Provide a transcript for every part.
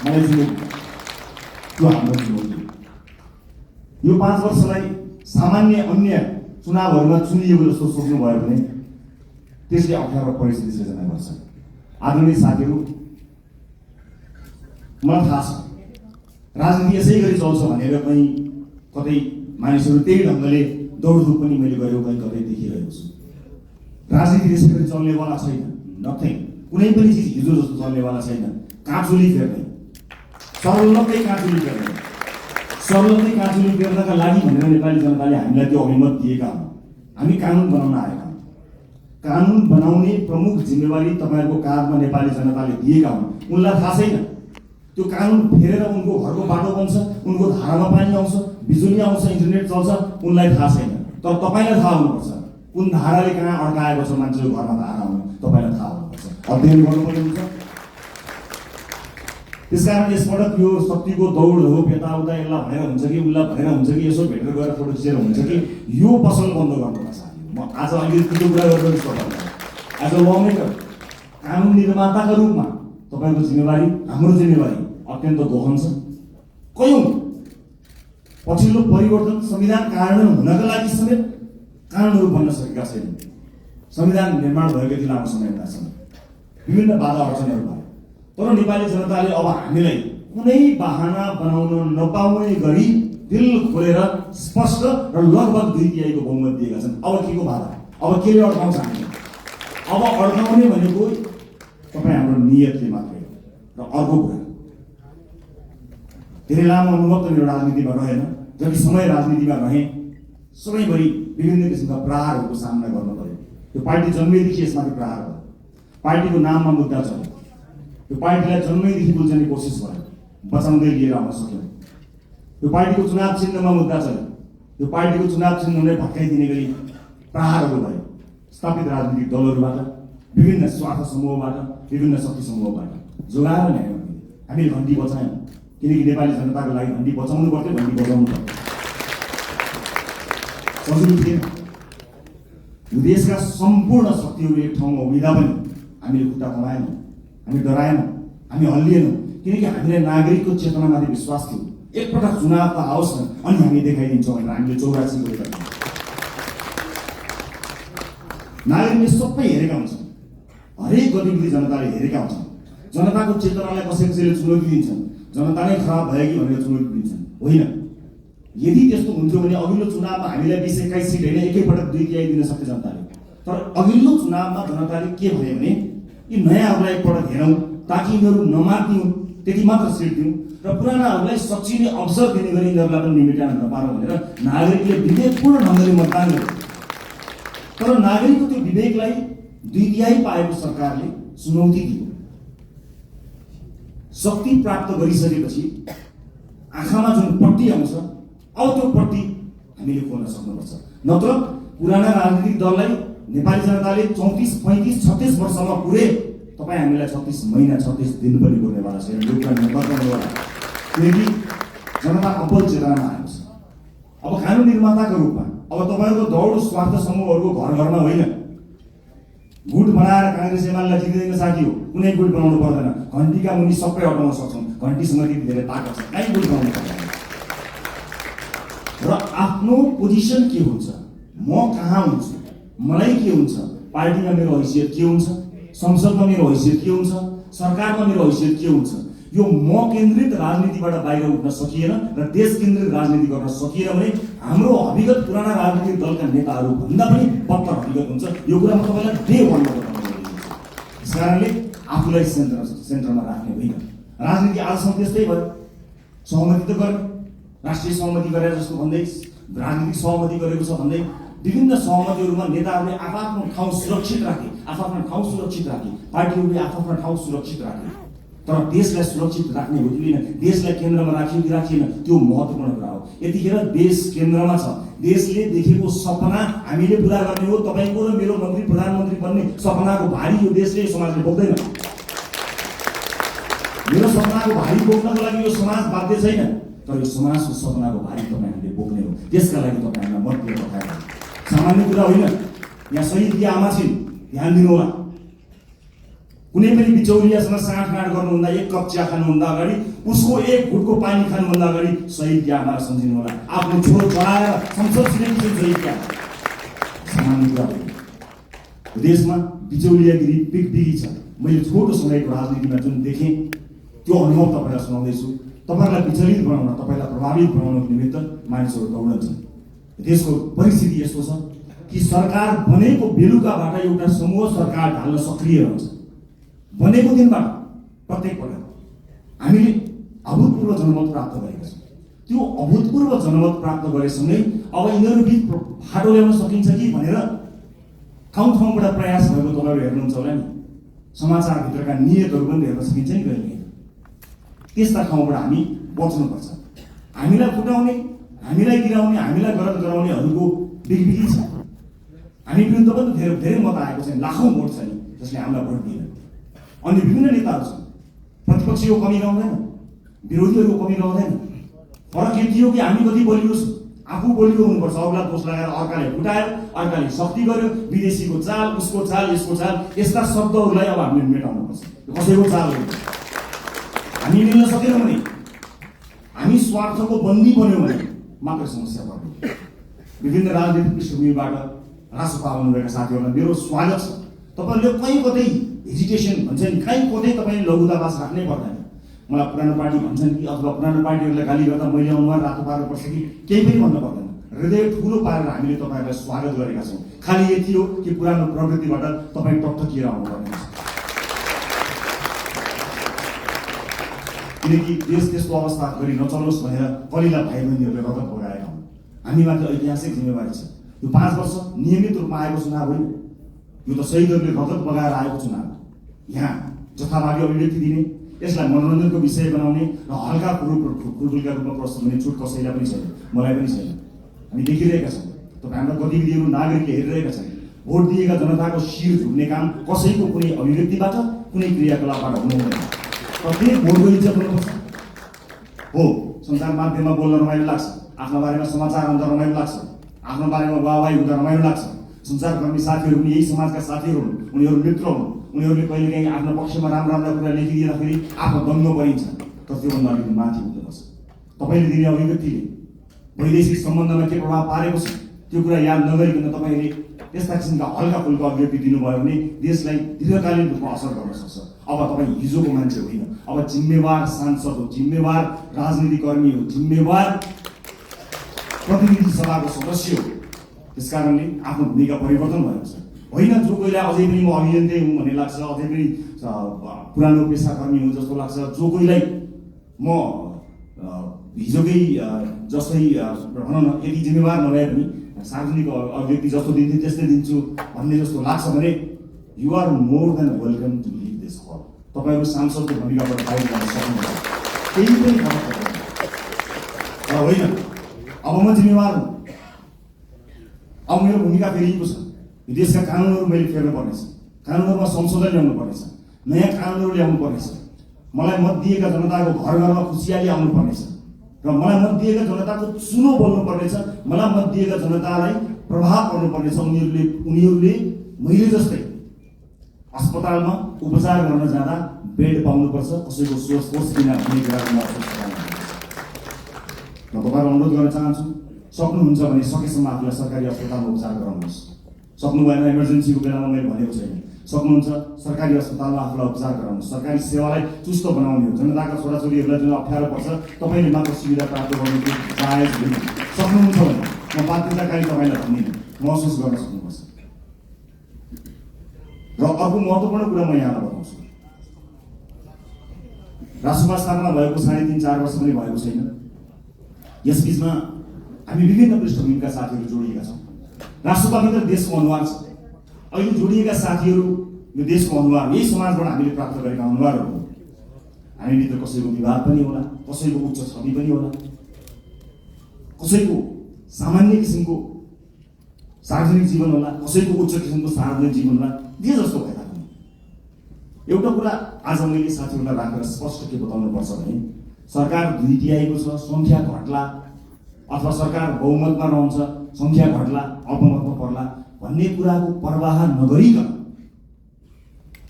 मलाई चुनौती त्यो हाम्रो चुनौती। यो 5 वर्षलाई सामान्य अन्य चुनावहरूमा चुनिएको जस्तो सोच्नुभयो भने त्यसले अप्ठ्यारो परिस्थिति सृजना गर्छ। आदरणीय साथीहरू, मलाई थाहा छ राजनीति यसै गरी चल्छ भनेर कहीँ कतै मानिसहरू त्यही ढङ्गले दौडधुप पनि मैले गरेको कहीँ कतै देखिरहेको छु। राजनीति त्यसै गरी चल्नेवाला छैन। नथिङ, कुनै पनि चिज हिजो जस्तो चल्नेवाला छैन। काँचुली फेर्ने, सर्लकै काँचुली फेर्ने, सर्लकै काँचुली फेर्नका लागि भनेर नेपाली जनताले हामीलाई त्यो अभिमत दिएका हुन्। हामी कानुन बनाउन आएका हौँ। कानुन बनाउने प्रमुख जिम्मेवारी तपाईँहरूको काँधमा नेपाली जनताले दिएका हुन्। उनलाई थाहा छैन त्यो कानुन फेरेर उनको घरको बाटो बन्छ, उनको धारामा पानी आउँछ, बिजुली आउँछ, इन्टरनेट चल्छ, उनलाई थाहा छैन। तर तपाईँलाई थाहा हुनुपर्छ कुन धाराले कहाँ अड्काएको छ मान्छेको घरमा धारा आउनु, तपाईँलाई थाहा हुनुपर्छ, अध्ययन गर्नुपर्ने हुन्छ। त्यसकारण यसपटक यो शक्तिको दौड हो, यताउता यसलाई भनेर हुन्छ कि उसलाई भनेर हुन्छ कि यसो भेटेर गएर फोटो खिचेर हुन्छ कि यो पसल बन्द गर्नुपर्छ। म आज अलिकति त्यो कुरा गरिरहेको छु तपाईँलाई। एज अ लमेकर, कानुन निर्माताका रूपमा तपाईँको जिम्मेवारी, हाम्रो जिम्मेवारी अत्यन्त गहन छ। कयौँ पछिल्लो परिवर्तन संविधान कार्यान्वयन हुनका लागि समेत कानुनहरू बन्न सकेका छैनन्। संविधान निर्माण भएको यति लामो समयसम्म विभिन्न बाधा अडचनहरू भयो। तर नेपाली जनताले अब हामीलाई कुनै बहाना बनाउन नपाउने गरी दिल खोलेर स्पष्ट र लगभग 2/3 बहुमत दिएका छन्। अब के को बाधा, अब केले अड्काउँछ हामी? अब अड्काउने भनेको तपाईँ हाम्रो नियतले मात्रै हो। र अर्को कुरा, धेरै लामो अनुभव त मेरो राजनीतिमा रहेन। जति समय राजनीतिमा रहेँ सबैभरि विभिन्न किसिमका प्रहारहरूको सामना गर्नु पर्यो। त्यो पार्टी जन्मेदेखि यसमाथि प्रहार भयो। पार्टीको नाममा मुद्दा चल्यो। यो पार्टीलाई जन्मैदेखि बुझ्ने कोसिस भयो, बचाउँदै लिएर आउन सक्यौँ। यो पार्टीको चुनाव चिन्हमा मुद्दा चल्यो। यो पार्टीको चुनाव चिन्हलाई भत्काइदिने गरी प्रहारहरू भयो स्थापित राजनीतिक दलहरूबाट, विभिन्न स्वार्थ समूहबाट, विभिन्न शक्ति समूहबाट जोगाएर ल्यायौँ। हामीले घन्टी बचायौँ, किनकि नेपाली जनताको लागि घन्टी बचाउनु पर्थ्यो, घन्टी बजाउनु पर्थ्यो। सजिलो थिएन। यो देशका सम्पूर्ण शक्तिहरू एक ठाउँमा उभिँदा पनि हामीले खुट्टा कमाएनौँ, हामी डराएनौँ, हामी हल्लिएनौँ, किनकि हामीलाई नागरिकको चेतनामाथि विश्वास थियो। एकपटक चुनाव त आओस् न अनि हामी देखाइदिन्छौँ भनेर हामीले 84 गरेका थियौँ। नागरिकले सबै हेरेका हुन्छन्, हरेक गतिविधि जनताले हेरेका हुन्छन्। जनताको चेतनालाई कसैले चुनौती दिन्छन्, जनता नै खराब भयो कि भनेर चुनौती दिन्छन्। होइन, यदि त्यस्तो हुन्थ्यो भने अघिल्लो चुनावमा हामीलाई 20-21 सिट होइन एकैपटक 2/3 दिन सक्थ्यो जनताले। तर अघिल्लो चुनावमा जनताले के भन्यो भने यी नयाँहरूलाई एकपटक हेरौँ ताकि यिनीहरू नमार्दिउन्, त्यति मात्र सिट दिउँ र पुरानाहरूलाई सचिने अवसर दिने गरी यिनीहरूलाई पनि निमेटान नपारौँ भनेर नागरिकले विवेकपूर्ण ढङ्गले मतदान गर्यो। तर नागरिकको त्यो विवेकलाई 2/3 पाएको सरकारले चुनौती दियो। शक्ति प्राप्त गरिसकेपछि आँखामा जुन पट्टी आउँछ अब त्यो पट्टी हामीले खोल्न सक्नुपर्छ। नत्र पुराना राजनीतिक दललाई नेपाली जनताले 34, 35, 36 वर्षमा पुरे तपाईँ हामीलाई 36 महिना 36 दिन पनि पुर्नेवाला छैन। यो कुरा नगर्नेवाला, किनकि जनता अब्बल चेतनामा आएको छ। अब कानुन निर्माताको रूपमा अब तपाईँहरूको दौड स्वार्थ समूहहरूको घर घरमा होइन। गुट बनाएर काङ्ग्रेस एमालेलाई जित्दैन साथी हो, कुनै गुट बनाउनु पर्दैन। घन्टीका मुनि सबै हटाउन सक्छौँ, घन्टीसँग त्यति धेरै ताकत छ, कहीँ गुट बनाउनु पर्दैन। र आफ्नो पोजिसन के हुन्छ, म कहाँ हुन्छु, मलाई के हुन्छ, पार्टीमा मेरो हैसियत के हुन्छ, संसदमा मेरो हैसियत के हुन्छ, सरकारमा मेरो हैसियत के हुन्छ, यो म केन्द्रित राजनीतिबाट बाहिर उठ्न सकिएन र देश केन्द्रित राजनीति गर्न सकिएन भने हाम्रो हकीकत पुराना राजनीतिक दलका नेताहरू भन्दा पनि बत्तर हकीकत हुन्छ। यो कुरा म तपाईँलाई डे 1 मा बताउन गइरहेको छु। त्यस कारणले आफूलाई सेन्टरमा राख्ने होइन। राजनीति आजसम्म त्यस्तै भयो। सहमति त गर्ने, राष्ट्रिय सहमति गरे जस्तो भन्दै, राजनीतिक सहमति गरेको छ भन्दै विभिन्न सहमतिहरूमा नेताहरूले आफ्नो ठाउँ सुरक्षित राखे, आफ्नो ठाउँ सुरक्षित राखे, पार्टीहरूले आफ्नो ठाउँ सुरक्षित राखे। तर देशलाई सुरक्षित राख्ने हो कि होइन, देशलाई केन्द्रमा राखियो कि राखिएन, त्यो महत्त्वपूर्ण कुरा हो। यतिखेर देश केन्द्रमा छ। देशले देखेको सपना हामीले पुरा गर्ने हो। तपाईँको र मेरो मन्त्री प्रधानमन्त्री बन्ने सपनाको भारी यो देशले, यो समाजले बोक्दैन। मेरो सपनाको भारी बोक्नको लागि यो समाज बाध्य छैन, तर यो समाजको सपनाको भारी तपाईँहरूले बोक्ने हो। त्यसका लागि तपाईँहरूलाई मत दिएर पठाएर सामान्य कुरा होइन। यहाँ शहीद आमा छिन्, ध्यान दिनु होला। कुनै पनि बिचौलियासँग साँठगाँठ गर्नुभन्दा, एक कप चिया खानुभन्दा अगाडि, उसको एक घुटको पानी खानुभन्दा अगाडि शहीद क्या हमारा सम्झिनु होला। आफ्नो छोरो चढाएर संसद छिरेपछि शहीद क्या सामान्य कुरा हो। देशमा बिचौलियागिरी बिगबिगी छ। मैले छोटो समयको राजनीतिमा जुन देखेँ त्यो अनुभव तपाईँलाई सुनाउँदैछु। तपाईँलाई विचलित बनाउन, तपाईँलाई प्रभावित बनाउनको निमित्त मानिसहरू दौडन्छन्। देशको परिस्थिति यस्तो छ कि सरकार बनेको बेलुकाबाट एउटा समूह सरकार ढाल्न सक्रिय रहन्छ। बनेको दिनबाट प्रत्येक पटक हामीले अभूतपूर्व जनमत प्राप्त गरेका छौँ। त्यो अभूतपूर्व जनमत प्राप्त गरेसँगै अब यिनीहरू बिच फाटो ल्याउन सकिन्छ कि भनेर ठाउँ ठाउँबाट प्रयास भएको तपाईँहरू हेर्नुहुन्छ होला नि। समाचारभित्रका नियतहरू पनि हेर्न सकिन्छ नि कहिले। त्यस्ता ठाउँबाट हामी बच्नुपर्छ। हामीलाई फुटाउने, हामीलाई गिराउने, हामीलाई गलत गराउनेहरूको बिगबिगी छ। हामी विरुद्ध पनि धेरै मत आएको छ, लाखौँ भोट छ नि जसले हामीलाई भोट दिएन। अन्य विभिन्न नेताहरू छन्। प्रतिपक्षीको कमी रहँदैन, विरोधीहरूको कमी रहँदैन। फरक यति हो कि हामी कति बलियो छौँ। आफू बलियो हुनुपर्छ। अरूलाई दोष लगाएर अर्काले फुटायो, अर्काले शक्ति गर्यो, विदेशीको चाल, उसको चाल, यसको चाल, यस्ता शब्दहरूलाई अब हामीले मेटाउनुपर्छ। कसैको चाल हो। हामी मिल्न सकेनौँ भने, हामी स्वार्थको बन्दी बन्यौँ भने मात्र समस्या पर्यो। विभिन्न राजनीतिक पृष्ठभूमिबाट रासपा आउनुभएका साथीहरूलाई मेरो स्वागत छ। तपाईँहरूले कहीँ कतै हेजिटेसन भन्छ नि, कहीँ कतै तपाईँले लघुतावास राख्नै पर्दैन। मलाई पुरानो पार्टी भन्छन् कि अथवा पुरानो पार्टीहरूलाई गाली गर्दा मैले अनुहार रातो पार्नुपर्छ कि केही पनि भन्नु पर्दैन। हृदय ठुलो पारेर हामीले तपाईँहरूलाई स्वागत गरेका छौँ। खालि यति हो कि पुरानो प्रवृत्तिबाट तपाईँ टकटकिएर आउनुपर्ने छ। किनकि देश त्यस्तो अवस्था गरी नचलोस् भनेर कलिला भाइ बहिनीहरूले रगत बगाएका हुन्। हामीमाथि ऐतिहासिक जिम्मेवारी छ। यो 5 वर्ष नियमित रूपमा आएको चुनाव होइन। यो त शहीदहरूले रगत बगाएर आएको चुनाव। यहाँ जथाभावी अभिव्यक्ति दिने, यसलाई मनोरञ्जनको विषय बनाउने र हल्का खुलखुलका रूपमा प्रस्तुत हुने छुट कसैलाई पनि छैन, मलाई पनि छैन। हामी देखिरहेका छौँ। तपाईँ हाम्रा गतिविधिहरू नागरिकले हेरिरहेका छन्। भोट दिएका जनताको शिर झुक्ने काम कसैको कुनै अभिव्यक्तिबाट, कुनै क्रियाकलापबाट हुनु हुँदैन। प्रत्येक भोटको इज्जत हुनुपर्छ। हो, सञ्चार माध्यममा बोल्न रमाइलो लाग्छ, आफ्नो बारेमा समाचार आउँदा रमाइलो लाग्छ, आफ्नो बारेमा वाहवाही हुँदा रमाइलो लाग्छ। सञ्चारकर्मी साथीहरू पनि यही समाजका साथीहरू हुन्, उनीहरू मित्र हुन्। उनीहरूले कहिलेकाहीँ आफ्नो पक्षमा राम्रा कुरा लेखिदिँदाखेरि आफ्नो दङ्ग परिन्छ। तर त्योभन्दा अलिकति माथि हुनुपर्छ। तपाईँले दिने अभिव्यक्तिले वैदेशिक सम्बन्धमा के प्रभाव पारेको छ त्यो कुरा याद नगरिकन तपाईँले त्यस्ता किसिमका हल्का फुल्का अभिव्यक्ति दिनुभयो भने देशलाई दीर्घकालीन रूपमा असर गर्न सक्छ। अब तपाईँ हिजोको मान्छे होइन, अब जिम्मेवार सांसद हो, जिम्मेवार राजनीतिकर्मी हो, जिम्मेवार प्रतिनिधि सभाको सदस्य हो। त्यसकारणले आफ्नो भूमिका परिवर्तन भएको छ। होइन जो कोहीलाई अझै पनि म अभियन्ता हुँ भन्ने लाग्छ, अझै पनि पुरानो पेसाकर्मी हुँ जस्तो लाग्छ, जो कोहीलाई म हिजोकै जस्तै भनौँ न यति जिम्मेवार नभए पनि सार्वजनिक अभिव्यक्ति जस्तो दिन्छु त्यस्तै दिन्छु भन्ने जस्तो लाग्छ भने you are more than welcome to live this hall. तपाईँहरू सांसदको भूमिकाबाट बाहिर जान सक्नुहुन्छ, केही पनि फरक पर्दैन। तर होइन, अब म जिम्मेवार हुँ। अब मेरो भूमिका फेरिएको छ। यो देशका कानुनहरू मैले फेर्नु पर्नेछ, कानुनहरूमा संशोधन ल्याउनु पर्नेछ, नयाँ कानुनहरू ल्याउनु पर्नेछ। मलाई मत दिएका जनताको घर घरमा खुसियाली आउनु पर्नेछ र मलाई मत दिएका जनताको चुनो बोल्नु पर्नेछ। मलाई मत दिएका जनतालाई प्रभाव पर्नु पर्नेछ। उनीहरूले मैले जस्तै अस्पतालमा उपचार गर्न जाँदा बेड पाउनुपर्छ, कसैको सोच बिना हुने कुराको महसुस गराउनुपर्छ। म तपाईँलाई अनुरोध गर्न चाहन्छु, सक्नुहुन्छ भने सकेसम्म आफूलाई सरकारी अस्पतालमा उपचार गराउनुहोस्। सक्नु भएन, इमर्जेन्सीको बेलामा मैले भनेको छैन, सक्नुहुन्छ सरकारी अस्पतालमा आफूलाई उपचार गराउनुहोस्। सरकारी सेवालाई चुस्त बनाउने हो। जनताका छोराछोरीहरूलाई जुन अप्ठ्यारो पर्छ तपाईँले मात्र सुविधा प्राप्त गर्नु जायज होइन। सक्नुहुन्छ भने म बाध्यताकारी तपाईँलाई भन्दिनँ, महसुस गर्न सक्नुपर्छ। र अर्को महत्त्वपूर्ण कुरा म यहाँलाई बताउँछु। रासपा स्थापना भएको 3.5-4 वर्ष पनि भएको छैन। यस बिचमा हामी विभिन्न पृष्ठभूमिका साथीहरू जोडिएका छौँ। राष्ट्रपाभित्र देशको अनुहार छ। अहिले जोडिएका साथीहरू यो देशको अनुहार, यही समाजबाट हामीले प्राप्त गरेका अनुहारहरू हो। हामीभित्र कसैको विवाद पनि होला, कसैको उच्च छवि पनि होला, कसैको सामान्य किसिमको सार्वजनिक जीवन होला, कसैको उच्च किसिमको सार्वजनिक जीवन होला। जे जस्तो भए तापनि एउटा कुरा आज मैले साथीहरूलाई राखेर स्पष्ट के बताउनु पर्छ भने सरकार 2/3 छ, सङ्ख्या घट्ला अथवा सरकार बहुमतमा रहन्छ, सङ्ख्या घट्ला अल्पमतमा पर्ला भन्ने कुराको पर्वाह नगरिकन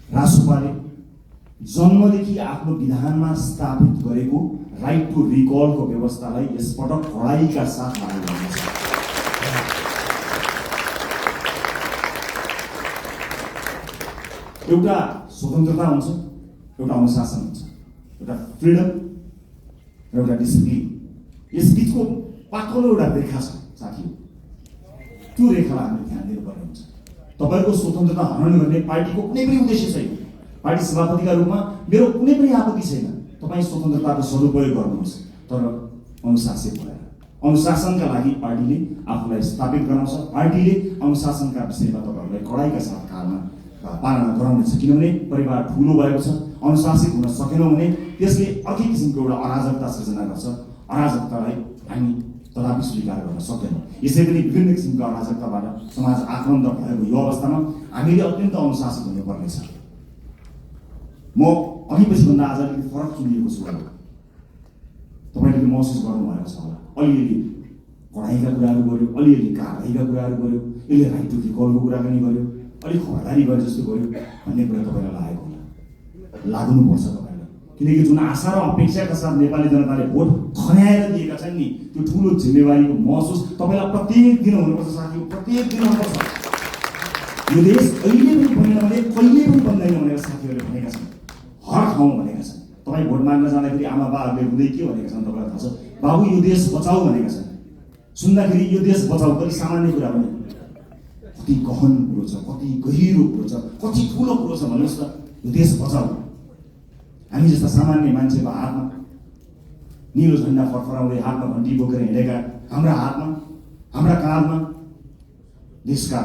रासपाले जन्मदेखि आफ्नो विधानमा स्थापित गरेको राइट टु रिकलको व्यवस्थालाई यसपटक कडाइका साथ लागू गर्नेछ। एउटा स्वतन्त्रता हुन्छ, एउटा अनुशासन हुन्छ, एउटा फ्रिडम र एउटा डिसिप्लिन। यस बिचको पातलो एउटा रेखा छ साथीहरू, त्यो रेखालाई हामीले ध्यान दिनुपर्ने हुन्छ। तपाईँको स्वतन्त्रता हनन गर्ने पार्टीको कुनै पनि उद्देश्य छैन। पार्टी सभापतिका रूपमा मेरो कुनै पनि आपत्ति छैन, तपाईँ स्वतन्त्रताको सदुपयोग गर्नुहोस्, तर अनुशासित भएर। अनुशासनका लागि पार्टीले आफूलाई स्थापित गराउँछ। पार्टीले अनुशासनका विषयमा तपाईँहरूलाई कडाइका साथ पालना गराउनेछ। किनभने परिवार ठुलो भएको छ, अनुशासित हुन सकेनौँ भने त्यसले अर्कै किसिमको एउटा अराजकता सृजना गर्छ। अराजकतालाई हामी कदापि स्वीकार गर्न सक्दैनौँ। यसै पनि विभिन्न किसिमका अराजकताबाट समाज आक्रान्त भएको यो अवस्थामा हामीले अत्यन्त अनुशासित हुनुपर्नेछ। म अघि पछिभन्दा आज अलिकति फरक चुनिएको छु होला, तपाईँले महसुस गर्नुभएको छ होला। अलिअलि पढाइका कुराहरू गर्यो, अलिअलि कारबाहीका कुराहरू गर्यो, यसले राइट टु रिकलको कुराकानी गर्यो, अलिक खबरदारी गरे जस्तो गर्यो भन्ने कुरा तपाईँलाई लागेको होला। लाग्नुपर्छ तपाईँलाई, किनकि जुन आशा र अपेक्षाका साथ नेपाली जनताले भोट खन्याएर दिएका छन् नि, त्यो ठुलो जिम्मेवारीको महसुस तपाईँलाई प्रत्येक दिन हुनुपर्छ साथी, प्रत्येक दिन हुनुपर्छ। यो देश अहिले पनि बन्दैन भने कहिले पनि बन्दैन भनेर साथीहरूले भनेका छन्, हर ठाउँमा भनेका छन्। तपाईँ भोट माग्न जाँदाखेरि आमा बाबाहरूले हुँदै के भनेका छन् तपाईँलाई थाहा छ? बाबु यो देश बचाऊ भनेका छन्। सुन्दाखेरि यो देश बचाऊ कति सामान्य कुरा पनि, कति गहन कुरो छ, कति गहिरो कुरो छ, कति ठुलो कुरो छ भन्नुहोस् त। यो देश बचाऊ हामी जस्ता सामान्य मान्छेको हातमा, निलो झन्डा फरफराउँदै हातमा घन्टी बोकेर हिँडेका हाम्रा हातमा, हाम्रा काँधमा देशका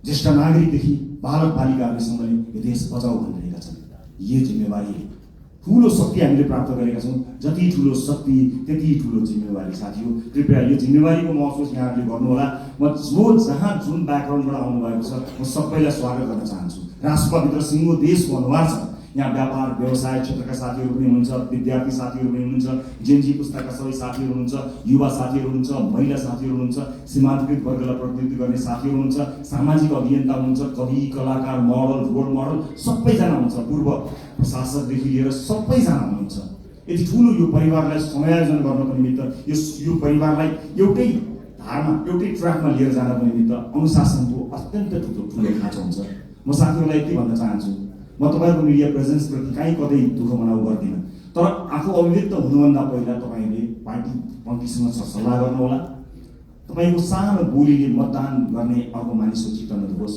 ज्येष्ठ नागरिकदेखि बालक बालिकाहरूसँगले यो देश बचाऊ भनिरहेका छन्। यो जिम्मेवारी ठुलो शक्ति हामीले प्राप्त गरेका छौँ। जति ठुलो शक्ति त्यति ठुलो जिम्मेवारी साथी हो। कृपया यो जिम्मेवारीको महसुस यहाँहरूले गर्नुहोला। म जो जहाँ जुन ब्याकग्राउन्डबाट आउनुभएको छ म सबैलाई स्वागत गर्न चाहन्छु। राष्ट्रभित्र सिङ्गो देशको अनुहार छ। यहाँ व्यापार व्यवसाय क्षेत्रका साथीहरू पनि हुनुहुन्छ, विद्यार्थी साथीहरू पनि हुनुहुन्छ, जेनजी पुस्ताका सबै साथीहरू हुनुहुन्छ, युवा साथीहरू हुनुहुन्छ, महिला साथीहरू हुनुहुन्छ, सीमान्तकृत वर्गलाई प्रतिनिधित्व गर्ने साथीहरू हुनुहुन्छ, सामाजिक अभियन्ता हुनुहुन्छ, कवि कलाकार मोडल रोल मोडल सबैजना हुनुहुन्छ, पूर्व प्रशासकदेखि लिएर सबैजना हुनुहुन्छ। यति ठुलो यो परिवारलाई समायोजन गर्नको निमित्त, यो परिवारलाई एउटै धारमा एउटै ट्र्याकमा लिएर जानको निमित्त अनुशासनको अत्यन्त ठुलो खाँचो हुन्छ। म साथीहरूलाई यति भन्न चाहन्छु, म तपाईँको मिडिया प्रेजेन्सप्रति कहीँ कतै दुःख मनाउ गर्दिनँ, तर आफू अभिव्यक्त हुनुभन्दा पहिला तपाईँले पार्टी पङ्क्तिसँग सल्लाह गर्नुहोला। तपाईँको सानो बोलीले मतदान गर्ने अर्को मानिसको चित्त नदुखोस्।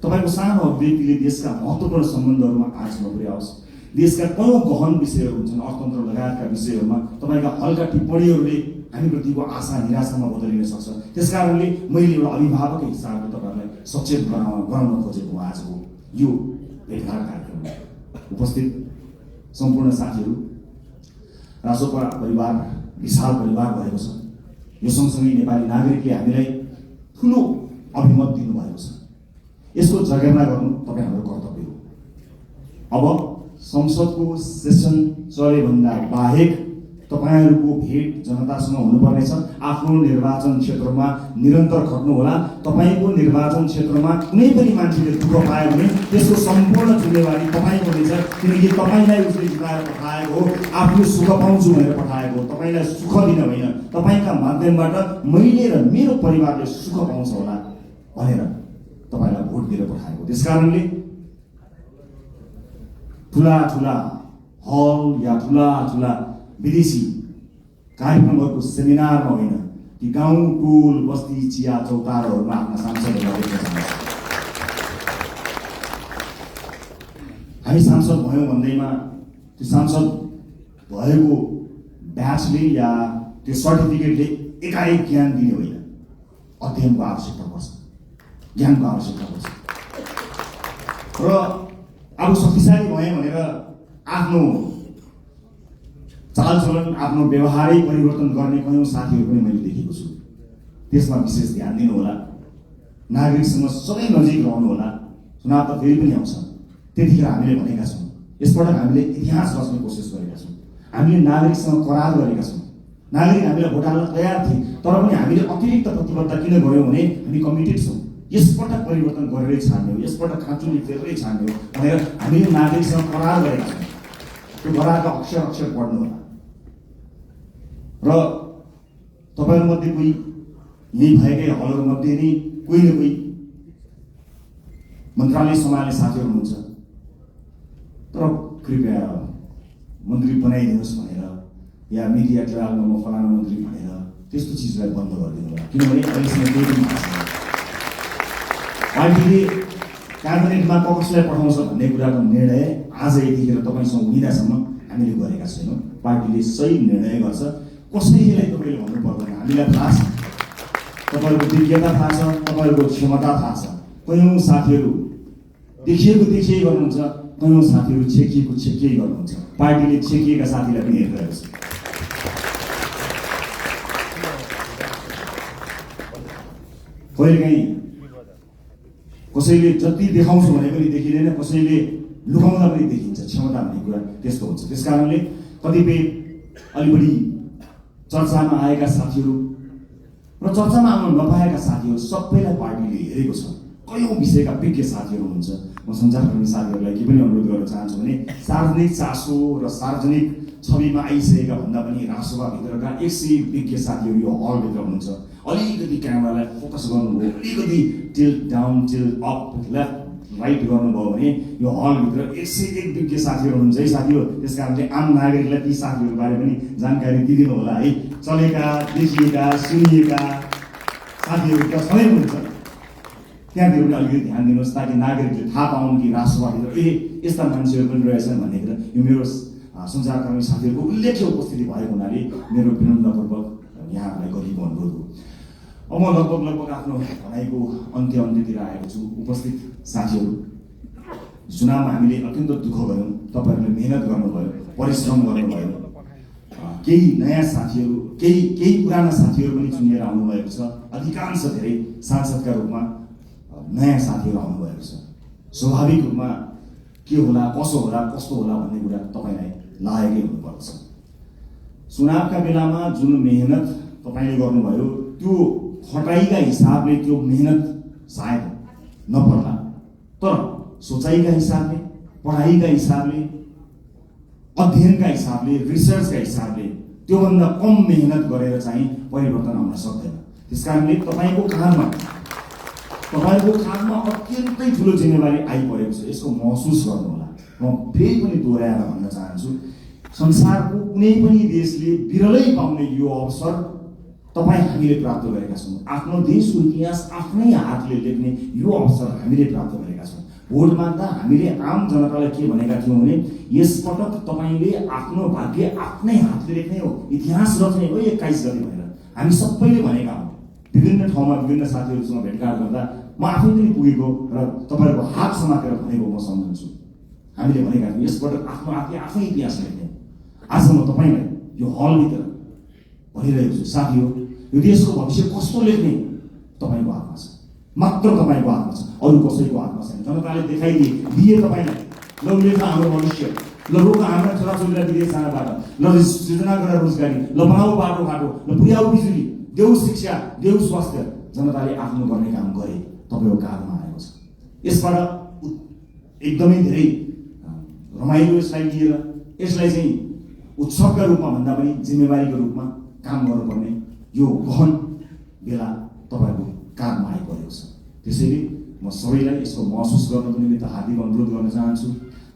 तपाईँको सानो अभिव्यक्तिले देशका महत्त्वपूर्ण सम्बन्धहरूमा आँच नपुर्याओस्। देशका कयौँ गहन विषयहरू हुन्छन्, अर्थतन्त्र लगायतका विषयहरूमा तपाईँका हल्का टिप्पणीहरूले हामीप्रतिको आशा निराशामा बदलिन सक्छ। त्यसकारणले मैले एउटा अभिभावकको हिसाबले तपाईँहरूलाई सचेत गराउन खोजेको आजको यो भेटघाट कार्यक्रममा उपस्थित सम्पूर्ण साथीहरू। रासोपा परिवार विशाल परिवार भएको छ। यो सँगसँगै नेपाली नागरिकले हामीलाई ठुलो अभिमत दिनुभएको छ। यसको जगेर्ना गर्नु तपाईँ हाम्रो कर्तव्य हो। अब संसदको सेसन चलेभन्दा बाहेक तपाईँहरूको भेट जनतासँग हुनुपर्नेछ। आफ्नो निर्वाचन क्षेत्रमा निरन्तर खट्नुहोला। तपाईँको निर्वाचन क्षेत्रमा कुनै पनि मान्छेले दुःख पायो भने त्यसको सम्पूर्ण जिम्मेवारी तपाईँको हुनेछ, किनकि तपाईँलाई उसले जिताएर पठाएको हो, आफ्नो सुख पाउँछु भनेर पठाएको हो। तपाईँलाई सुख दिन होइन, तपाईँका माध्यमबाट मैले र मेरो परिवारले सुख पाउँछ होला भनेर तपाईँलाई भोट दिएर पठाएको। त्यसकारणले ठुला ठुला हल या ठुला ठुला विदेशी कार्यक्रमहरूको सेमिनारमा होइन, ती गाउँ टोल बस्ती चिया चौताराहरूमा आफ्ना सांसदहरूलाई देख्न चाहन्छु। हामी सांसद भयौँ भन्दैमा त्यो सांसद भएको ब्याचले या त्यो सर्टिफिकेटले एकाएक ज्ञान दिने होइन। अध्ययनको आवश्यकता पर्छ, ज्ञानको आवश्यकता पर्छ। र अब शक्तिशाली भएँ भनेर आफ्नो चालचलन आफ्नो व्यवहारै परिवर्तन गर्ने कयौँ साथीहरू पनि मैले देखेको छु। त्यसमा विशेष ध्यान दिनुहोला। नागरिकसँग सधैँ नजिक रहनुहोला। चुनाव त फेरि पनि आउँछ, त्यतिखेर हामीले भनेका छौँ, यसपटक हामीले इतिहास रच्ने कोसिस गरेका छौँ। हामीले नागरिकसँग करार गरेका छौँ। नागरिक हामीलाई भोट हाल्न तयार थिए, तर पनि हामीले अतिरिक्त प्रतिबद्धता किन गऱ्यौँ भने हामी कमिटेड छौँ। यसपटक परिवर्तन गरेरै छाड्ने हो, यसपटक खाँचुली फेरेरै छाड्ने हो भनेर हामीले नागरिकसँग करार गरेका छौँ। त्यो करारका अक्षर अक्षर पढ्नु होला। र तपाईँहरूमध्ये कोही यही भएकै हलहरूमध्ये नै कोही न कोही मन्त्रालय सम्हाल्ने साथीहरू हुनुहुन्छ, तर कृपया मन्त्री बनाइदिनुहोस् भनेर या मिडिया ट्रायलमा म फलाना मन्त्री भनेर त्यस्तो चिजलाई बन्द गरिदिनु होला। किनभने अहिलेसम्म केही पनि भएको छैन। पार्टीले क्याबिनेटमा कसलाई पठाउँछ भन्ने कुराको निर्णय आज यतिखेर तपाईँसँग हुँदासम्म हामीले गरेका छैनौँ। पार्टीले सही निर्णय गर्छ। कसैलाई तपाईँले भन्नु पर्दैन। हामीलाई थाहा छ, तपाईँहरूको दिव्यता थाहा छ, तपाईँहरूको क्षमता थाहा छ। कयौँ साथीहरू देखिएको देखिए गर्नुहुन्छ, कयौँ साथीहरू छेकिएको छेकिए गर्नुहुन्छ। पार्टीले छेकिएका साथीलाई पनि हेरिरहेको छ। कहिलेकाहीँ कसैले जति देखाउँछु भने पनि देखिँदैन, कसैले लुकाउँदा पनि देखिन्छ। क्षमता भन्ने कुरा त्यस्तो हुन्छ। त्यस कारणले कतिपय अलि बढी चर्चामा आएका साथीहरू र चर्चामा आउन नपाएका साथीहरू सबैलाई पार्टीले हेरेको छ। कयौँ विषयका विज्ञ साथीहरू हुनुहुन्छ। म सञ्चारकर्मी साथीहरूलाई के पनि अनुरोध गर्न चाहन्छु भने सार्वजनिक चासो र सार्वजनिक छविमा आइसकेका भन्दा पनि राष्ट्रसभाभित्रका 100 विज्ञ साथीहरू यो हलभित्र हुनुहुन्छ। अलिकति क्यामेरालाई फोकस गर्नुभयो, अलिकति tilt down tilt up left right गर्नुभयो भने यो हलभित्र 101 विज्ञ साथीहरू हुनुहुन्छ है साथीहरू। त्यस कारणले आम नागरिकलाई ती साथीहरूबारे पनि जानकारी दिइदिनु होला है। चलेका, देखिएका, सुनिएका साथीहरू त सधैँ हुनुहुन्छ, त्यहाँतिर पनि अलिकति ध्यान दिनुहोस् ताकि नागरिकले थाहा पाउन् कि राष्ट्रवादीहरू यस्ता मान्छेहरू पनि रहेछन् भन्ने कुरा। यो मेरो सञ्चारकर्मी साथीहरूको उल्लेख्य उपस्थिति भएको हुनाले मेरो विनम्रपूर्वक यहाँहरूलाई गरिएको अनुरोध हो। अब म लगभग आफ्नो भनाइको अन्त्यतिर आएको छु। उपस्थित साथीहरू, चुनावमा हामीले अत्यन्त दुःख गऱ्यौँ। तपाईँहरूले मेहनत गर्नुभयो, परिश्रम गर्नुभयो। केही नयाँ साथीहरू, केही पुराना साथीहरू पनि चुनिएर आउनुभएको छ। अधिकांश धेरै सांसदका रूपमा नयाँ साथीहरू आउनुभएको छ। स्वाभाविक रूपमा के होला, कसो होला, कस्तो होला भन्ने कुरा तपाईँलाई लागेकै हुनुपर्छ। चुनावका बेलामा जुन मेहनत तपाईँले गर्नुभयो त्यो खटाइका हिसाबले त्यो मेहनत सायद नपर्ला, तर सोचाइका हिसाबले, पढाइका हिसाबले, अध्ययनका हिसाबले, रिसर्चका हिसाबले त्योभन्दा कम मेहनत गरेर चाहिँ परिवर्तन आउन सक्दैन। त्यस कारणले तपाईँको काँधमा अत्यन्तै ठुलो जिम्मेवारी आइपरेको छ। यसको महसुस गर्नुहोला। म फेरि पनि दोहोऱ्याएर भन्न चाहन्छु, संसारको कुनै पनि देशले बिरलै पाउने यो अवसर हामीले प्राप्त गरेका छौँ। आफ्नो देशको इतिहास आफ्नै हातले लेख्ने यो अवसर हामीले प्राप्त गरेका छौँ। भोट माग्दा हामीले आम जनतालाई के भनेका थियौँ भने यसपटक तपाईँले आफ्नो भाग्य आफ्नै हातले लेख्ने हो, इतिहास रच्ने हो 21 गते भनेर हामी सबैले भनेका हौँ। विभिन्न ठाउँमा विभिन्न साथीहरूसँग भेटघाट गर्दा म आफै पनि पुगेको र तपाईँहरूको हात समातेर भनेको म सम्झन्छु। हामीले भनेका थियौँ यसपटक आफ्नो हातले आफै इतिहास लेख्ने। आज म तपाईँलाई यो हलभित्र भनिरहेको छु, साथी हो, यो देशको भविष्य कस्तो लेख्ने तपाईँको हातमा छ, मात्र तपाईँको हातमा छ, अरू कसैको हातमा छैन। जनताले दिए तपाईँलाई, ल लेख हाम्रो भविष्य, ल रोक हाम्रा छोराछोरीलाई विदेश जानबाट, ल सृजना गरेर रोजगारी, ल बनाऊ बाटोघाटो, ल पुर्याऊ बिजुली, देऊ शिक्षा, देऊ स्वास्थ्य। जनताले आफ्नो गर्ने काम गरे, तपाईँको काँधमा आएको छ। यसबाट एकदमै धेरै रमाइलो यसलाई लिएर यसलाई चाहिँ उत्सवका रूपमा भन्दा पनि जिम्मेवारीको रूपमा काम गर्नुपर्ने यो गहन बेला तपाईँको काँधमा आइपरेको छ। त्यसैले म सबैलाई यसको महसुस गर्नको निमित्त हार्दिक अनुरोध गर्न चाहन्छु।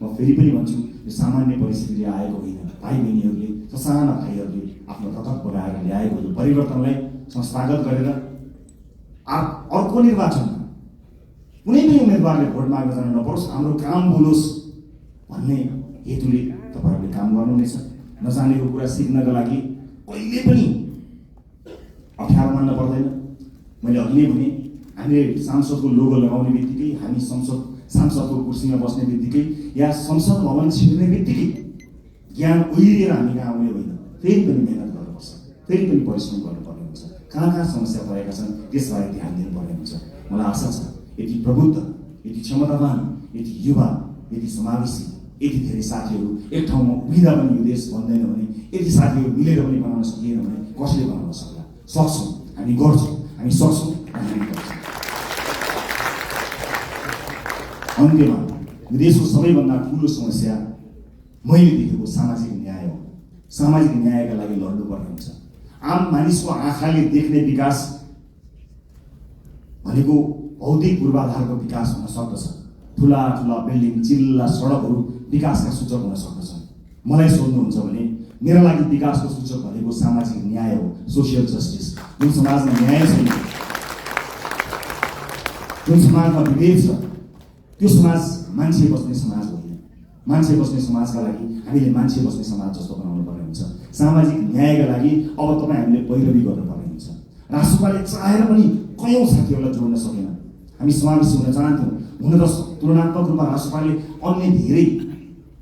म फेरि पनि भन्छु, यो सामान्य परिस्थितिले आएको होइन। भाइ बहिनीहरूले, ससाना भाइहरूले आफ्नो रगत बगाएर ल्याएको यो परिवर्तनलाई संस्थागत गरेर अर्को निर्वाचनमा कुनै पनि उम्मेदवारले भोट माग्न जान नपरोस्, हाम्रो काम बोलोस् भन्ने हेतुले तपाईँहरूले काम गर्नुहुनेछ। नजानेको कुरा सिक्नका लागि कहिले पनि अप्ठ्यारो मान्न पर्दैन। मैले अघि नै भने हामीले सांसदको लोगो लगाउने बित्तिकै, हामी सांसदको कुर्सीमा बस्ने बित्तिकै या संसद भवन छिर्ने बित्तिकै ज्ञान उहिरिएर हामी कहाँ आउने होइन। फेरि पनि मेहनत गर्नुपर्छ, फेरि पनि परिश्रम गर्नुपर्ने हुन्छ। कहाँ समस्या परेका छन् त्यसबारे ध्यान दिनुपर्ने हुन्छ। मलाई आशा छ यति प्रबुद्ध, यति क्षमतावान, यति युवा, यति समावेशी, यति धेरै साथीहरू एक ठाउँमा उभिँदा पनि यो देश बन्दैन भने, यति साथीहरू मिलेर पनि बनाउन सकिएन भने कसले बनाउन सक्ला? सक्छौँ, हामी गर्छौँ, हामी सक्छौँ, हामी गर्छौँ। अन्त्यमा यो देशको सबैभन्दा ठुलो समस्या मैले देखेको सामाजिक न्याय हो। सामाजिक न्यायका लागि लड्नुपर्ने हुन्छ। आम मानिसको आँखाले देख्ने विकास भनेको भौतिक पूर्वाधारको विकास हुन सक्दछ। ठुला ठुला बिल्डिङ, चिल्ला सडकहरू विकासका सूचक हुन सक्दछन्। मलाई सोध्नुहुन्छ भने मेरा लागि विकासको सूचक भनेको सामाजिक न्याय हो, सोसियल जस्टिस। जुन समाजमा न्याय छैन, जुन समाजमा विभेद छ, त्यो समाज मान्छे बस्ने समाज होइन। मान्छे बस्ने समाजका लागि हामीले मान्छे बस्ने समाज जस्तो बनाउनु पर्ने हुन्छ। सामाजिक न्यायका लागि अब तपाईँ हामीले पैरवी गर्नुपर्ने हुन्छ। राष्ट्रपाले चाहेर पनि कयौँ साथीहरूलाई जोड्न सकेन। हामी समावेशी हुन चाहन्थ्यौँ। हुन त तुलनात्मक रूपमा राष्ट्रपाले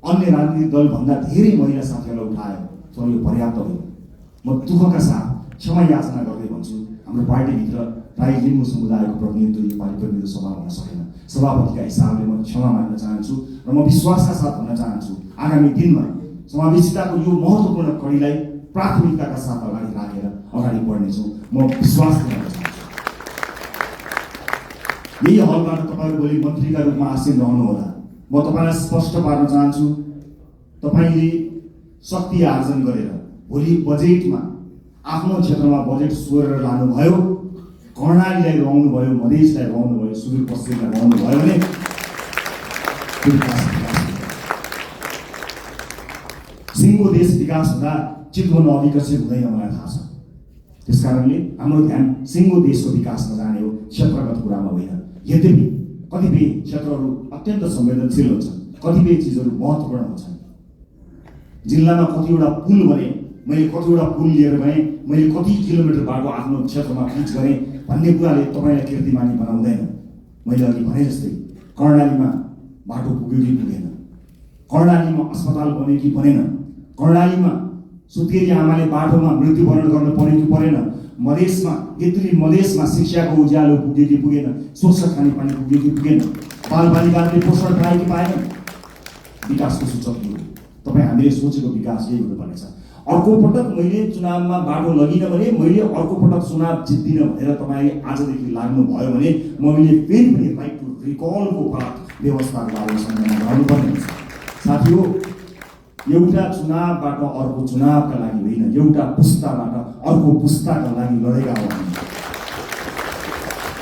अन्य राजनीतिक दलभन्दा धेरै महिला साथीहरूलाई उठायो, तर यो पर्याप्त होइन। म दुःखका साथ क्षमा याचना गर्दै भन्छु, हाम्रो पार्टीभित्र राई लिम्बू समुदायको प्रतिनिधित्व यो पालि प्रतिनिधि सभा हुन सकेन। सभापतिका हिसाबले म क्षमा माग्न चाहन्छु र म विश्वासका साथ भन्न चाहन्छु आगामी दिनमा समावेशिताको यो महत्त्वपूर्ण कडीलाई प्राथमिकताका साथ अगाडि राखेर अगाडि बढ्नेछौँ। म विश्वास दिन चाहन्छु। यही हलबाट तपाईँहरू भोलि मन्त्रीका रूपमा आसीन रहनुहोला। म तपाईँलाई स्पष्ट पार्न चाहन्छु, तपाईँले शक्ति आर्जन गरेर भोलि बजेटमा आफ्नो क्षेत्रमा बजेट सोरेर लानुभयो, कर्णालीलाई रहनु भयो, मधेसलाई रहनु भयो, सुदूरपश्चिमलाई रहनु भयो भने सिङ्गो देश विकास हुँदा चितवन अविकसित हुँदैन, मलाई थाहा छ। त्यसकारणले हाम्रो ध्यान सिङ्गो देशको विकासमा जाने हो, क्षेत्रगत कुरामा होइन। यद्यपि कतिपय क्षेत्रहरू अत्यन्त संवेदनशील हुन्छन्, कतिपय चिजहरू महत्त्वपूर्ण हुन्छन्। जिल्लामा कतिवटा पुल बने, मैले कतिवटा पुल लिएर गएँ, मैले कति किलोमिटर बाटो आफ्नो क्षेत्रमा पिच गरेँ भन्ने कुराले तपाईँलाई कीर्तिमानी बनाउँदैन। मैले अघि भने जस्तै कर्णालीमा बाटो पुग्यो कि पुगेन, कर्णालीमा अस्पताल बन्यो कि बनेन, कर्णालीमा सुत्केरी आमाले बाटोमा मृत्युवरण गर्न पर्यो कि परेन, मधेसमा शिक्षाको उज्यालो पुग्यो कि पुगेन, स्वच्छ खानेपानी पुग्यो कि पुगेन, बालबालिकाहरूले पोषण पाए कि पाएन। विकासको सूचक हो। तपाईँ हामीले सोचेको विकास यही हुनुपर्नेछ। अर्को पटक मैले चुनावमा बाटो लगिनँ भने, मैले अर्को पटक चुनाव जित्दिनँ भनेर तपाईँले आजदेखि लाग्नुभयो भने मैले फेरि पनि राइट टु रिकलको व्यवस्थाको बारेमा सम्झना गराउनुपर्ने हुन्छ। साथीहो, एउटा चुनावबाट अर्को चुनावका लागि होइन, एउटा पुस्ताबाट अर्को पुस्ताका लागि लडेका हो।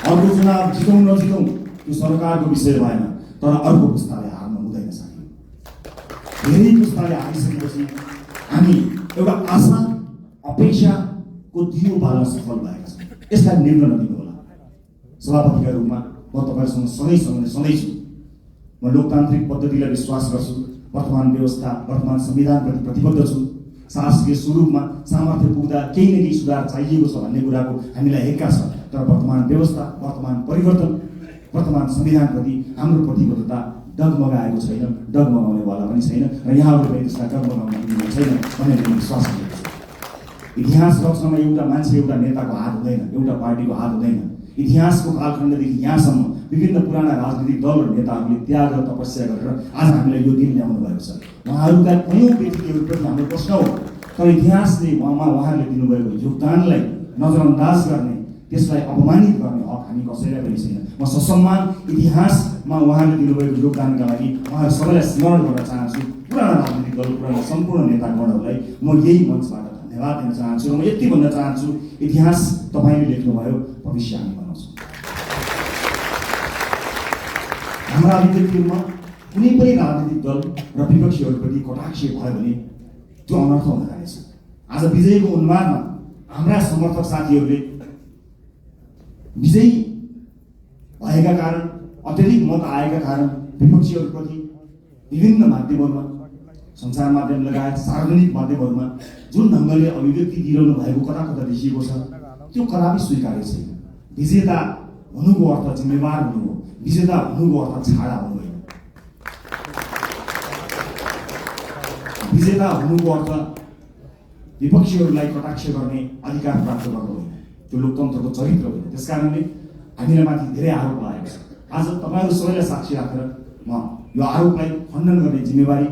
अर्को चुनाव जितौँ नजितौँ त्यो सरकारको विषय भएन, तर अर्को पुस्ताले हार्नु हुँदैन। साथी, धेरै पुस्ताले हारिसकेपछि हामी एउटा आशा अपेक्षाको दियो बाल्न सफल भएका छौँ। यसलाई निर्णय नदिनु होला। सभापतिका रूपमा म तपाईँहरूसँग सधैँ छु। म लोकतान्त्रिक पद्धतिलाई विश्वास गर्छु। वर्तमान व्यवस्था, वर्तमान संविधानप्रति प्रतिबद्ध छु। शासकीय स्वरूपमा सामर्थ्य पुग्दा केही न केही सुधार चाहिएको छ भन्ने कुराको हामीलाई हेक्का छ। तर वर्तमान व्यवस्था, वर्तमान परिवर्तन, वर्तमान संविधानप्रति हाम्रो प्रतिबद्धता डगमगाएको छैन, डगमगाउनेवाला पनि छैन र यहाँहरू पनि त्यसलाई डगमगाउन दिनु छैन भन्ने मैले विश्वास गरेको छु। इतिहास रचनामा एउटा मान्छे, एउटा नेताको हात हुँदैन, एउटा पार्टीको हात हुँदैन। इतिहासको कालखण्डदेखि यहाँसम्म विभिन्न पुराना राजनीतिक दल र नेताहरूले त्याग र तपस्या गरेर आज हामीलाई यो दिन ल्याउनु भएको छ। उहाँहरूका कयौँ व्यक्तिहरूप्रति हाम्रो प्रश्न हो, तर इतिहासले उहाँहरूले दिनुभएको योगदानलाई नजरअन्दाज गर्ने, त्यसलाई अपमानित गर्ने हक हामी कसैलाई पनि छैन। म ससम्मान इतिहासमा उहाँले दिनुभएको योगदानका लागि उहाँहरू सबैलाई स्मरण गर्न चाहन्छु। पुराना राजनीतिक दल, पुराना सम्पूर्ण नेतागणहरूलाई म यही मञ्चबाट धन्यवाद दिन चाहन्छु र म यति भन्न चाहन्छु, इतिहास तपाईँले लेख्नुभयो, भविष्य हामी बनाउँछौँ। हाम्रा अभिव्यक्तिहरूमा कुनै पनि राजनीतिक दल र विपक्षीहरूप्रति कटाक्ष भयो भने त्यो अनर्थ हुन जानेछ। आज विजयको उन्मादमा हाम्रा समर्थक साथीहरूले विजयी भएका कारण, अत्यधिक मत आएका कारण विपक्षीहरूप्रति विभिन्न माध्यमहरूमा, सञ्चार माध्यम लगायत सार्वजनिक माध्यमहरूमा जुन ढङ्गले अभिव्यक्ति दिइरहनु भएको कता कता देखिएको छ, त्यो कदापि स्वीकार्य छैन। विजेता हुनुको अर्थ जिम्मेवार हुनु हो, विजेता हुनुको अर्थ छाडा हुनु होइन। विजेता हुनुको अर्थ विपक्षीहरूलाई कटाक्ष गर्ने अधिकार प्राप्त गर्नु होइन, त्यो लोकतन्त्रको चरित्र होइन। त्यसकारणले हामीलाई माथि धेरै आरोप लागेको छ। आज तपाईँहरू सबैलाई साक्षी राखेर म यो आरोपलाई खण्डन गर्ने जिम्मेवारी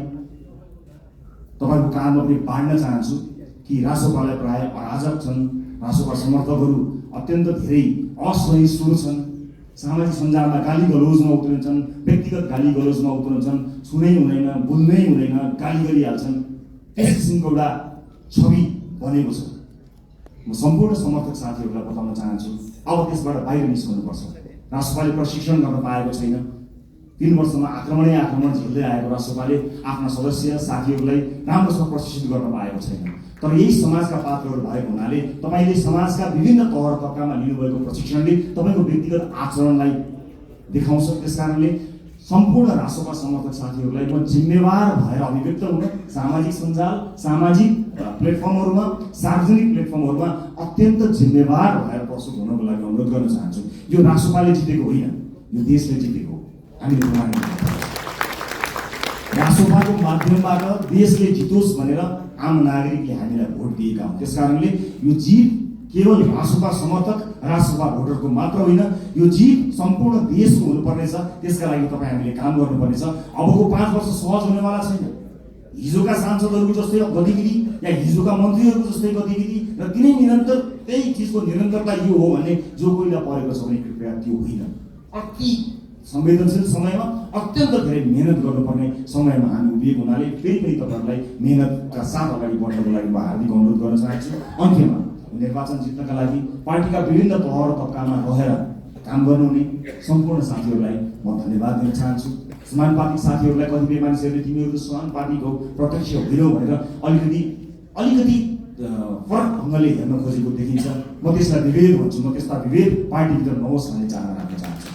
तपाईँको काममा पनि बाँड्न चाहन्छु कि रासोपालाई प्राय अराजक छन्, रासोपा समर्थकहरू अत्यन्त धेरै असहिष्णु छन्, सामाजिक सञ्जालमा गाली गलौजमा उत्रन्छन्, व्यक्तिगत गाली गलौजमा उत्रन्छन्, छुनै हुँदैन, बोल्नै हुँदैन, गाली गरिहाल्छन्। त्यस किसिमको एउटा छवि बनेको छ। म सम्पूर्ण समर्थक साथीहरूलाई बताउन चाहन्छु, अब त्यसबाट बाहिर निस्कनुपर्छ। राष्ट्रपाले प्रशिक्षण गर्न पाएको छैन। 3 वर्षमा आक्रमण झेल्दै आएको राष्ट्रपाले आफ्ना सदस्य साथीहरूलाई राम्रोसँग प्रशिक्षित गर्न पाएको छैन। तर यही समाजका पात्रहरू भएको हुनाले तपाईँले समाजका विभिन्न तह तबकामा लिनुभएको प्रशिक्षणले तपाईँको व्यक्तिगत आचरणलाई देखाउँछ। त्यसकारणले सम्पूर्ण राष्ट्रपा समर्थक साथीहरूलाई म जिम्मेवार भएर अभिव्यक्त हुन सामाजिक सञ्जाल, सामाजिक प्लेटफर्महरूमा, सार्वजनिक प्लेटफर्महरूमा अत्यन्त जिम्मेवार भएर प्रस्तुत हुनको लागि अनुरोध गर्न चाहन्छु। यो राष्ट्रपाले जितेको होइन, यो देशले जितेको हो। हामीले प्रमाणित राष्ट्रपाको माध्यमबाट देशले जितोस् भनेर आम नागरिकले हामीलाई भोट दिएका हुन्। त्यसकारणले यो जित केवल राष्ट्रपा समर्थक, राष्ट्रपा भोटरको मात्र होइन, यो जित सम्पूर्ण देशको हुनुपर्नेछ। त्यसका लागि तपाईँ हामीले काम गर्नुपर्नेछ। अबको 5 वर्ष सहज हुनेवाला छैन। हिजोका सांसदहरूको जस्तै गतिविधि या हिजोका मन्त्रीहरूको जस्तै गतिविधि र तिनै निरन्तर त्यही चिजको निरन्तरता यो हो भन्ने जो कोहीलाई परेको छ भने कृपया त्यो होइन। अति संवेदनशील समयमा अत्यन्त धेरै मेहनत गर्नुपर्ने समयमा हामी उभिएको हुनाले फेरि पनि तपाईँहरूलाई मेहनतका साथ अगाडि बढ्नको लागि म हार्दिक अनुरोध गर्न चाहन्छु। अन्त्यमा निर्वाचन जित्नका लागि पार्टीका विभिन्न तह र तबकामा रहेर काम गर्नुहुने सम्पूर्ण साथीहरूलाई म धन्यवाद दिन चाहन्छु। समानुपातिक साथीहरूलाई कतिपय मानिसहरूले तिमीहरू समानुपातिक हो, प्रत्यक्ष होइनौ भनेर अलिकति फरक ढङ्गले हेर्न खोजेको देखिन्छ। म त्यसलाई विभेद भन्छु। म त्यस्ता विभेद पार्टीभित्र नहोस् भन्ने चाहना राख्न चाहन्छु।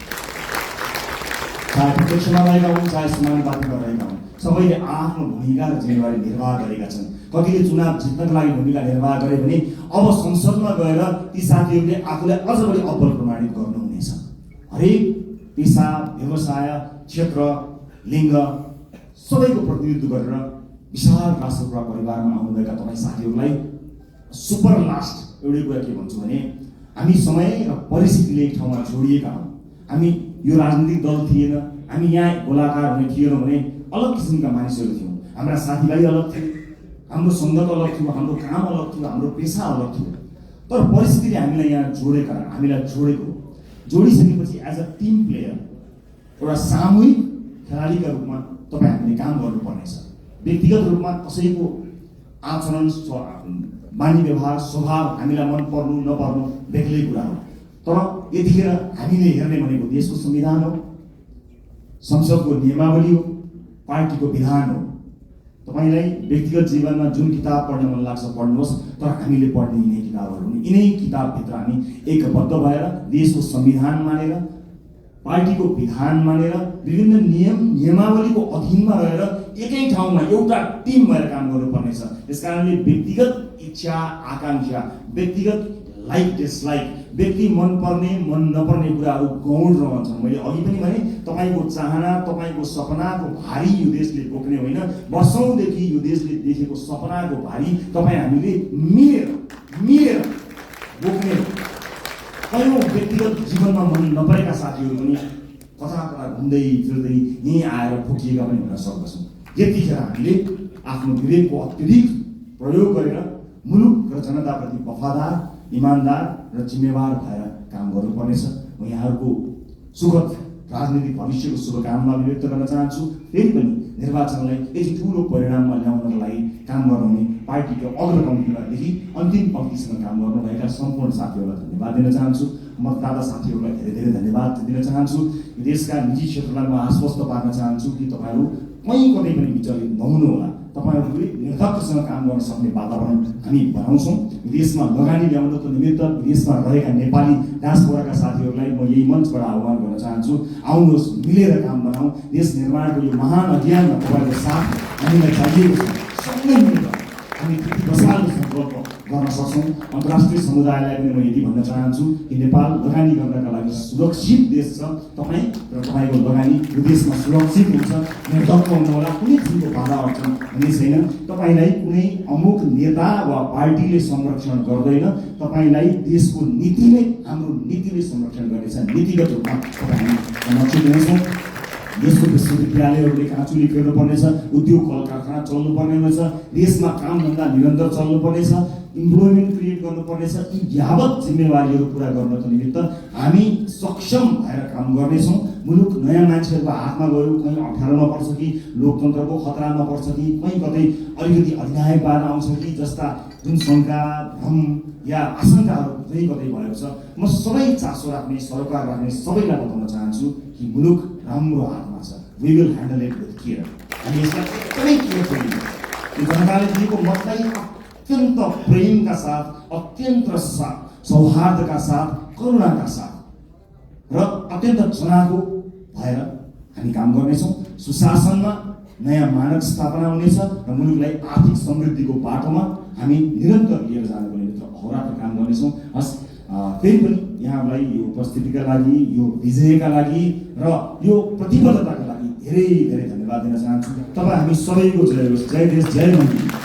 चाहे प्रत्यक्षमा रहेका हुन्, चाहे समानुपातिकमा रहेका हुन्, सबैले आफ्नो भूमिका र जिम्मेवारी निर्वाह गरेका छन्। कतिले चुनाव जित्नका लागि भूमिका निर्वाह गरे भने अब संसदमा गएर ती साथीहरूले आफूलाई अझ बढी अब्बल प्रमाणित गर्नुहुनेछ। हरेक पेसा, व्यवसाय, क्षेत्र, लिङ्ग सबैको प्रतिनिधित्व गरेर विशाल राष्ट्रपा परिवारमा आउनुभएका तपाईँ साथीहरूलाई सुपर लास्ट एउटै कुरा के भन्छु भने हामी समय र परिस्थितिले एक ठाउँमा जोडिएका हौँ। हामी यो राजनीतिक दल थिएन, हामी यहाँ गोलाकार हुने थिएनौँ भने अलग किसिमका मानिसहरू थियौँ। हाम्रा साथीभाइ अलग थिए, हाम्रो सङ्गत अलग थियो, हाम्रो काम अलग थियो, हाम्रो पेसा अलग थियो। तर परिस्थितिले हामीलाई यहाँ जोडेको जोडिसकेपछि एज अ टिम प्लेयर एउटा सामूहिक खेलाडीका रूपमा तपाईँ हामीले काम गर्नुपर्नेछ। व्यक्तिगत रूपमा कसैको आचरण, बानी व्यवहार, स्वभाव हामीलाई मन पर्नु नपर्नु बेग्लै कुरा हो। तर यतिखेर हामीले हेर्ने भनेको देशको संविधान हो, संसदको नियमावली हो, पार्टीको विधान हो। तपाईँलाई व्यक्तिगत जीवनमा जुन किताब पढ्न मन लाग्छ पढ्नुहोस्, तर हामीले पढ्ने यिनै किताबहरू हुन्। यिनै किताबभित्र हामी एकबद्ध भएर देशको संविधान मानेर, पार्टीको विधान मानेर, विभिन्न नियमावलीको अधीनमा रहेर एकै ठाउँमा एउटा टिम भएर काम गर्नुपर्नेछ। त्यसकारणले व्यक्तिगत इच्छा आकाङ्क्षा, व्यक्तिगत लाइक डिसलाइक, व्यक्ति मन पर्ने मन नपर्ने कुराहरू गौण रहन्छन्। मैले अघि पनि भने तपाईँको चाहना, तपाईँको सपनाको भारी यो देशले बोक्ने होइन, वर्षौँदेखि यो देशले देखेको सपनाको भारी तपाईँ हामीले मिलेर बोक्ने। कयौँ व्यक्तिगत जीवनमा मन नपरेका साथीहरू पनि कता घुम्दै फिर्दै यहीँ आएर ठोकिएका पनि हुन सक्दछन्। यतिखेर हामीले आफ्नो विवेकको अत्यधिक प्रयोग गरेर मुलुक र जनताप्रति वफादार, इमान्दार र जिम्मेवार भएर काम गर्नुपर्नेछ। म यहाँहरूको सुखद राजनीतिक भविष्यको शुभकामना व्यक्त गर्न चाहन्छु। फेरि पनि निर्वाचनलाई यति ठुलो परिणाममा ल्याउनको लागि काम गर्नुहुने पार्टीको अग्रपङ्क्तिबाटदेखि अन्तिम पङ्क्तिसम्म काम गर्नुभएका सम्पूर्ण साथीहरूलाई धन्यवाद दिन चाहन्छु। मतदाता साथीहरूलाई धेरै धेरै धन्यवाद दिन चाहन्छु। देशका निजी क्षेत्रलाई म आश्वस्त पार्न चाहन्छु कि तपाईँहरू कहीँ कतै पनि विचलित नहुनुहोला। तपाईँहरूले निर्धक्कसँग काम गर्न सक्ने वातावरण हामी बनाउँछौँ। विदेशमा लगानी ल्याउनको निमित्त विदेशमा रहेका नेपाली डायस्पोराका साथीहरूलाई म यही मञ्चबाट आह्वान गर्न चाहन्छु, आउनुहोस्, मिलेर काम बनाऊ। देश निर्माणको यो महान अभियानमा तपाईँको साथ हामीलाई चाहिएको छ। सँगै मिलेर हामी त्यति बसाल्ने सङ्कल्प गर्न सक्छौँ। अन्तर्राष्ट्रिय समुदायलाई पनि म यति भन्न चाहन्छु कि नेपाल लगानी गर्नका लागि सुरक्षित देश छ। तपाईँ र तपाईँको लगानी यो देशमा सुरक्षित हुन्छ। निर्धक्क हुनुहोला, कुनै किसिमको बाधा अड्चन हुने छैन। तपाईँलाई कुनै अमुक नेता वा पार्टीले संरक्षण गर्दैन, तपाईँलाई देशको नीतिले, हाम्रो नीतिले संरक्षण गर्नेछ। नीतिगत रूपमा तपाईँ हामी संरक्षित हुनेछौँ। देशको विश्वविद्यालयहरूले काँचुली फेर्नुपर्नेछ, उद्योग कल कारखाना चल्नुपर्ने हुनेछ, देशमा कामधन्दा निरन्तर चल्नुपर्नेछ, इम्प्लोइमेन्ट क्रिएट गर्नुपर्नेछ। यी यावत जिम्मेवारीहरू पुरा गर्नको निमित्त हामी सक्षम भएर काम गर्नेछौँ। मुलुक नयाँ मान्छेहरूको हातमा गयो, कहीँ अप्ठ्यारोमा पर्छ कि लोकतन्त्रको खतरामा पर्छ कि कहीँ कतै अलिकति अधिनायकवाद आउँछ कि जस्ता जुन शङ्का भ्रम या आशंकाहरू कहीँ कतै भएको छ, म सबै चासो राख्ने सरोकार राख्ने सबैलाई बताउन चाहन्छु कि मुलुक राम्रो हातमा छ। We will handle it with care. हामी यसलाई एकदमै केयरफुली जनताले दिएको मतलाई अत्यन्त प्रेमका साथ, अत्यन्त सौहार्दका साथ, करुणाका साथ र अत्यन्त चनाखो भएर हामी काम गर्नेछौँ। सुशासनमा नयाँ मानक स्थापना हुनेछ र मुलुकलाई आर्थिक समृद्धिको बाटोमा हामी निरन्तर लिएर जानको निमित्त अहोरात्र काम गर्नेछौँ। हस्, फेरि पनि यहाँलाई यो उपस्थितिका लागि, यो विजयका लागि र यो प्रतिबद्धताका लागि धेरै धेरै धन्यवाद दिन चाहन्छु। तपाईँ हामी सबैको जय होस्। जय देश, जय मन्दिर।